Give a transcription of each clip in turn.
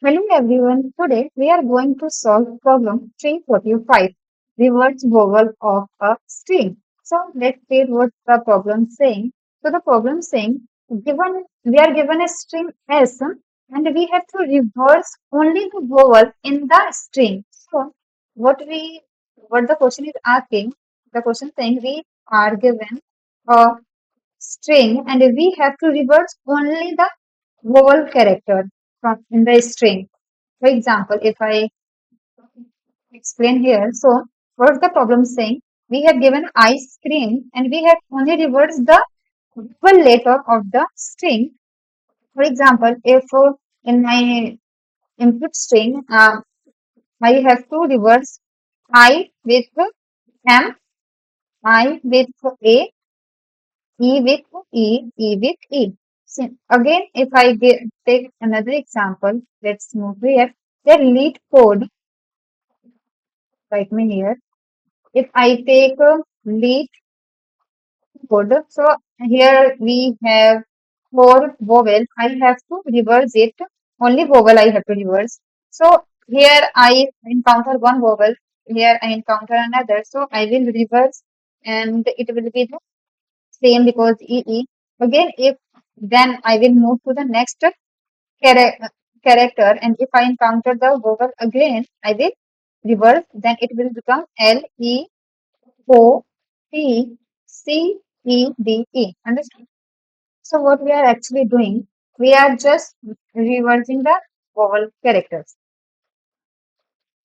Hello everyone. Today we are going to solve problem 345, reverse vowel of a string. So let's see what the problem saying. So the problem saying given we are given a string S and we have to reverse only the vowel in the string. So what we what the question is asking, the question saying we are given a string and we have to reverse only the vowel character from in the string. For example, if I explain here, so what's the problem saying? We have given ice cream and we have only reversed the full letter of the string. For example, if in my input string, I have to reverse I with M, I with A, E with E with E. So again, if I take another example, let's move here. The lead code, write me here. If I take lead code, so here we have four vowel. I have to reverse it. Only vowel I have to reverse. So here I encounter one vowel. Here I encounter another. So I will reverse and it will be the same because EE. Again, if then I will move to the next chara- character and if I encounter the vowel again, I will reverse. Then it will become LEOPCEDE. Understand? So what we are actually doing, we are just reversing the vowel characters.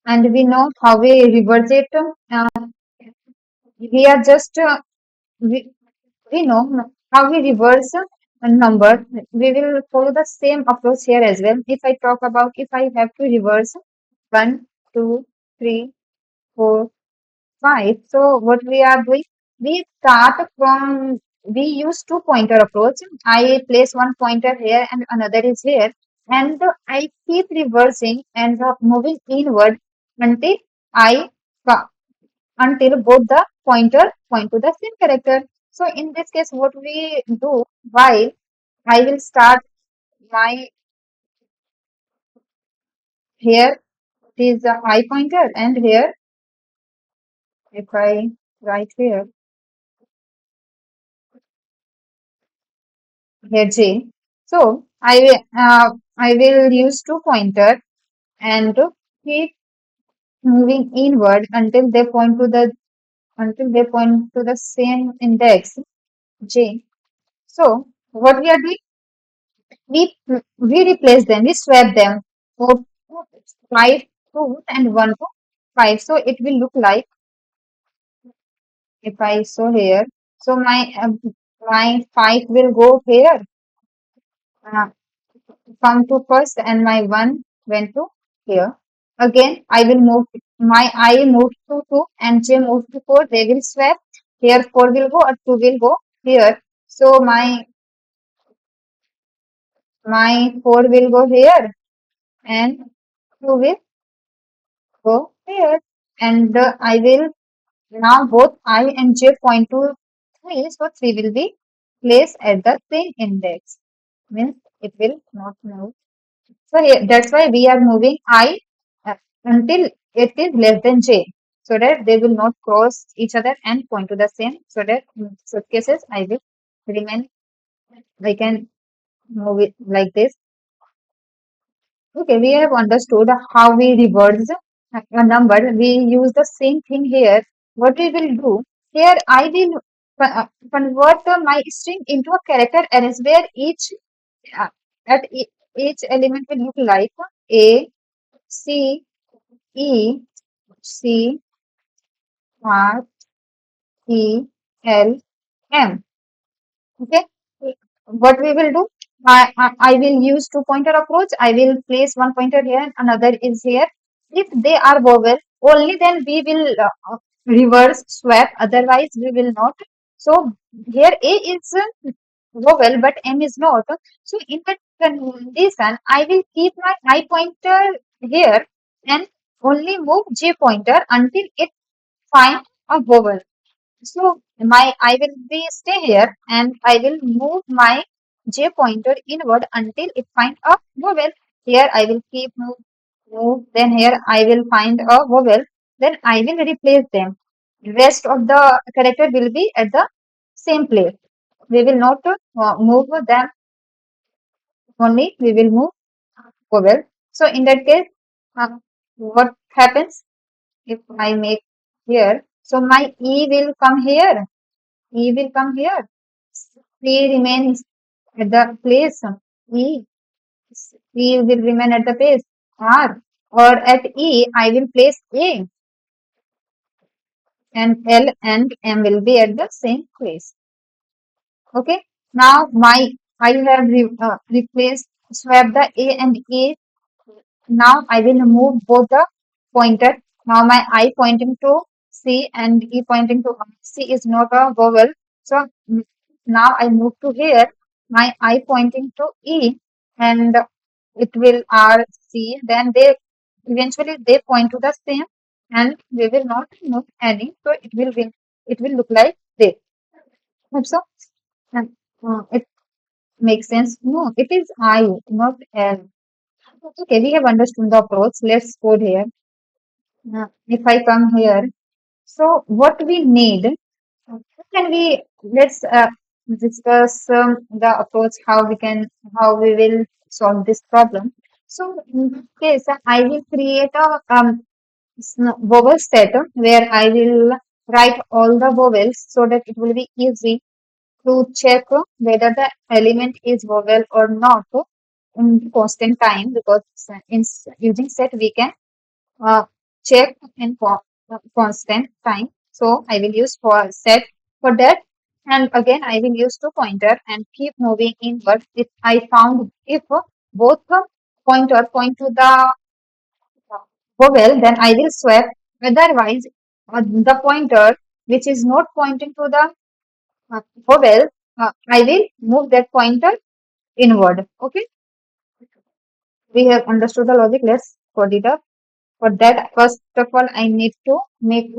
And we know how we reverse it. We are just, we know how we reverse a number. We will follow the same approach here as well. If I talk about, if I have to reverse 1, 2, 3, 4, 5. So what we are doing, we start from, we use two pointer approach. I place one pointer here and another is here. And I keep reversing and moving inward until I, until both the pointer point to the same character. So in this case, what we do, while I will start my, here is the I pointer and here, if I write here, here J. So I will use two pointer and keep moving inward until they point to the same index J. So what we are doing, we replace them, we swap them for 5 2 and 1 to 5. So it will look like if I show here. So my 5 will go here, uh, come to first and my 1 went to here. Again, I will move my I moved to 2 and J moved to 4. They will swap. Here 4 will go or 2 will go here. So my 4 will go here and 2 will go here. And I will now both I and J point to 3. So 3 will be placed at the same index. Means it will not move. So yeah, that's why we are moving I until it is less than j, so that they will not cross each other and point to the same. So that in such cases I will remain. I can move it like this. Okay, we have understood how we reverse a number. We use the same thing here. What we will do here, I will convert my string into a character array where uh, each element will look like A, C, E, C, R, E, L, M. Okay. What we will do, I will use two pointer approach. I will place one pointer here and another is here. If they are vowel, only then we will reverse swap. Otherwise, we will not. So here A is vowel, but M is not. So in that condition, I will keep my I pointer here and only move J pointer until it find a vowel. So my I will be stay here and I will move my J pointer inward until it find a vowel. Here I will keep move. Then here I will find a vowel. Then I will replace them. Rest of the character will be at the same place. We will not move them only. We will move vowel. So in that case, what happens if I make here? So my E will come here. E will come here. C remains at the place. E. E will remain at the place. R. Or at E, I will place A. And L and M will be at the same place. Okay. Now my I have replaced swap the A and E. Now I will move both the pointer. Now my I pointing to C and E pointing to R. C is not a vowel. So now I move to here. My I pointing to E and it will R C. Then they eventually they point to the same and we will not move any. So it will look like this. Hope so. And, it makes sense. No, it is I, not L. Okay, we have understood the approach. Let's code here. If I come here, so what we need, can we, let's discuss the approach, how we will solve this problem. So in this case, I will create a vowel set where I will write all the vowels so that it will be easy to check whether the element is vowel or not in constant time because in using set we can uh, check in constant time. So I will use for set for that. And again, I will use to pointer and keep moving inward. If I found if both the pointer point to the vowel, then I will swap. Otherwise, the pointer which is not pointing to the vowel, I will move that pointer inward. Okay, we have understood the logic. Let's code it up. For that, first of all, I need to make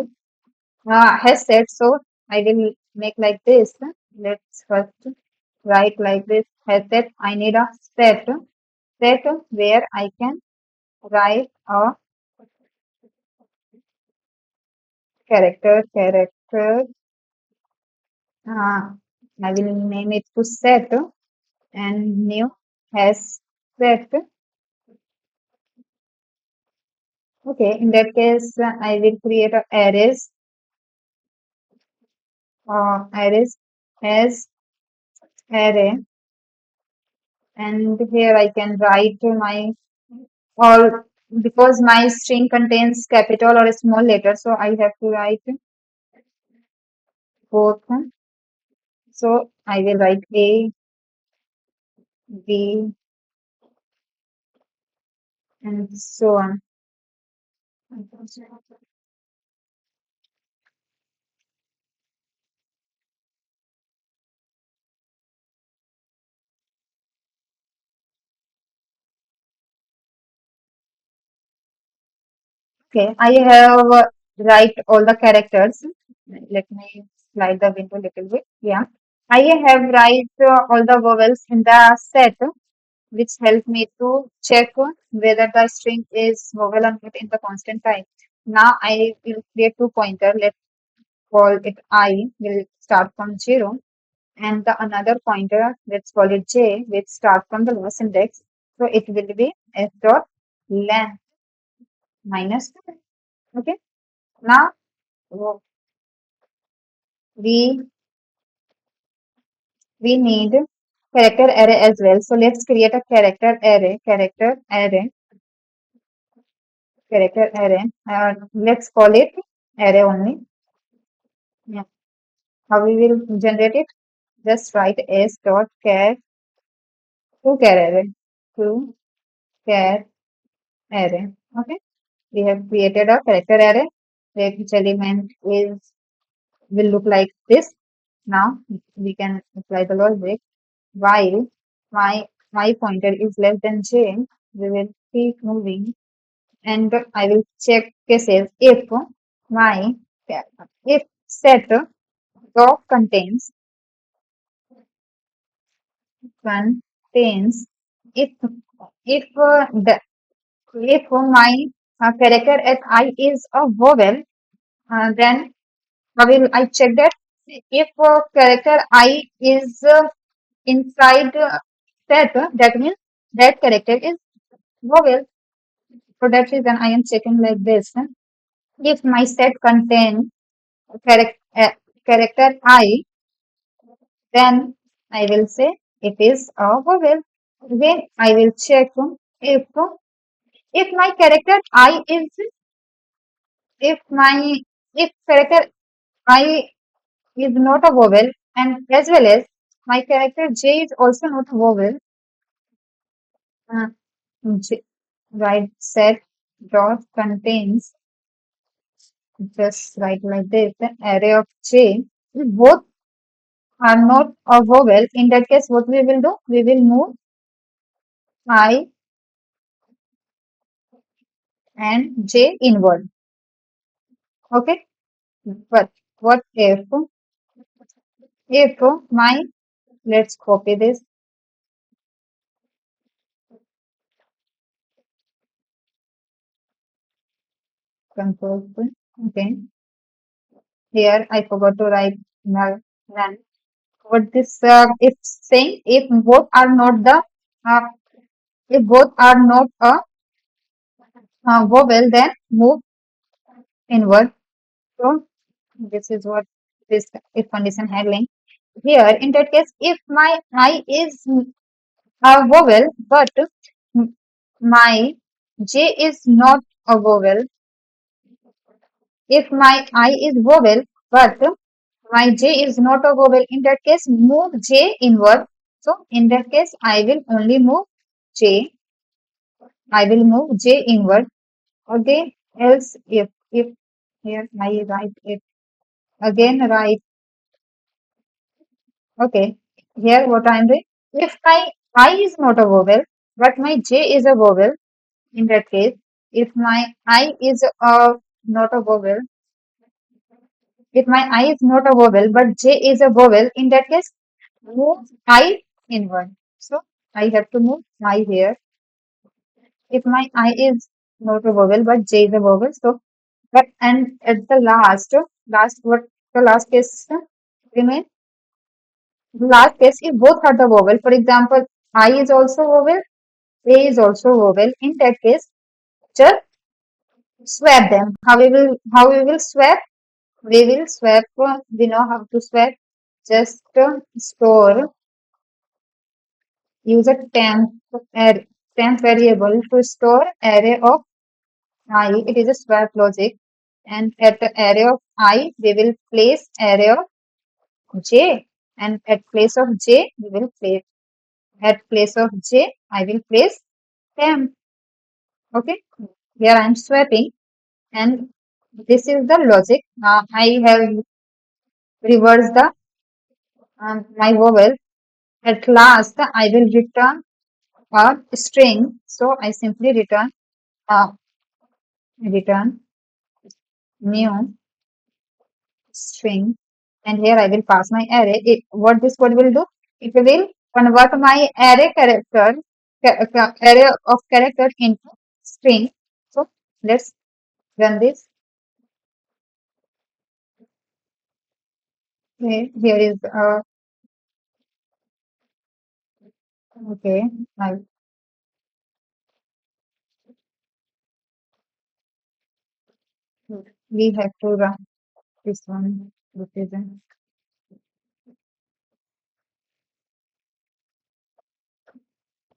has set. So I will make like this. Let's first write like this. Has set. I need a set where I can write a character. Uh, I will name it to set and new has set. Okay, in that case, I will create a arrays as array, and here I can write my all because my string contains capital or a small letter, so I have to write both. So I will write A, B, and so on. Okay, I have write all the characters. Let me slide the window a little bit. Yeah, I have write all the vowels in the set, which help me to check whether the string is vowel or not in the constant type. Now I will create two pointer. Let's call it I will start from 0 and the another pointer, let's call it j, which start from the lowest index. So it will be s dot length minus 2. Okay. Now we we need character array as well. So let's create a character array. Let's call it array only. Yeah. How we will generate it? Just write s dot char array to char array. Okay. We have created a character array where each element is will look like this. Now we can apply the logic. While my pointer is less than j, we will keep moving and I will check cases my if set dot contains if if my character at I is a vowel, then how will I check that? If character I is inside set, that means that character is vowel. For that reason, I am checking like this. If my set contains character, character I, then I will say it is a vowel. Then I will check if if my character I is if my if character I is not a vowel and as well as my character J is also not a vowel. Uh, J, right set dot contains just write like this an array of J. If both are not a vowel, in that case, what we will do? We will move I and J inward. Okay, but what if my let's copy this control. Okay, here I forgot to write null. Then what this if saying if both are not the uh, if both are not a vowel, then move inward. So this is what this if condition handling. Here in that case, if my I is a vowel, but my J is not a vowel. If my I is vowel, but my J is not a vowel, in that case, move J inward. So in that case, I will only move J. I will move J inward. Okay. Else, if here I write it again, write okay. Here what I am doing. If my I is not a vowel, but my J is a vowel, in that case, if my I is not a vowel, if my I is not a vowel, but J is a vowel, in that case, move I inward. So I have to move I here. If my I is not a vowel, but J is a vowel, so but and at the last what the last case remain. The last case if both are the vowel. For example, I is also vowel, A is also vowel. In that case, just swap them. How we will swap? We will swap. We know how to swap. Just store use a temp variable to store array of I. It is a swap logic. And at the array of I, we will place array of J. And at place of J, we will place at place of J, I will place temp. Okay. Here I am swapping, and this is the logic. I have reversed the my vowel. At last, I will return a string. So I simply uh, return new string, and here I will pass my array. What this code will do? It will convert my array of character into string. So let's run this. Okay, here is okay. I, we have to run this one. Represent.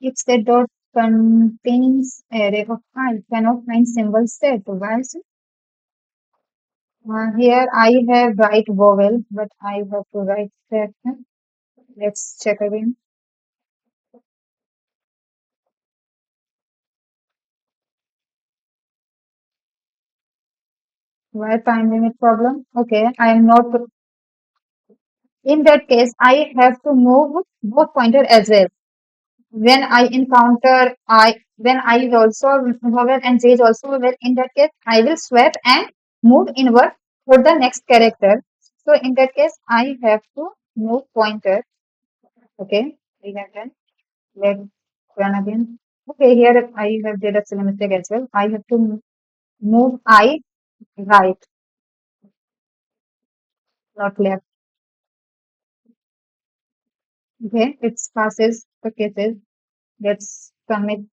If set dot contains array of I cannot find symbol set. Why is it? Here I have write vowel, but I have to write set. Let's check again. Why time limit problem? Okay, I am not. In that case, I have to move both pointer as well. When I encounter when I is also vowel and J is also vowel, in that case, I will swap and move inward for the next character. So in that case, I have to move pointer. Okay, we have done. Let's run again. Okay, here I have did a silly mistake as well. I have to move I right, not left. Okay, it passes the cases. Let's commit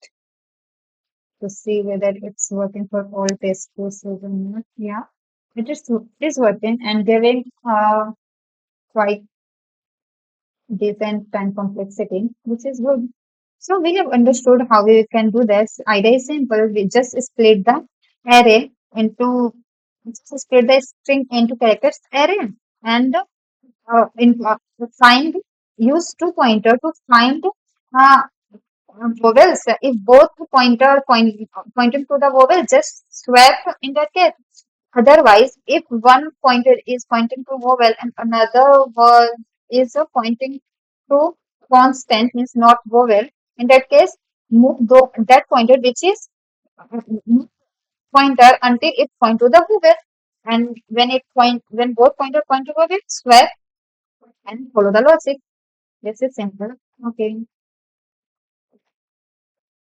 to see whether it's working for all test cases or not. Yeah, it is working and giving quite decent time complexity, which is good. So we have understood how we can do this. Idea is simple. We just split the array into just split the string into characters array and find use two pointer to find uh, vowels. If both pointing to the vowel, just swap in that case. Otherwise, if one pointer is pointing to vowel and another one is pointing to constant, means not vowel, in that case, move that pointer which is move pointer until it point to the vowel. And when both pointer point to vowel, swap and follow the logic. This is simple. Okay.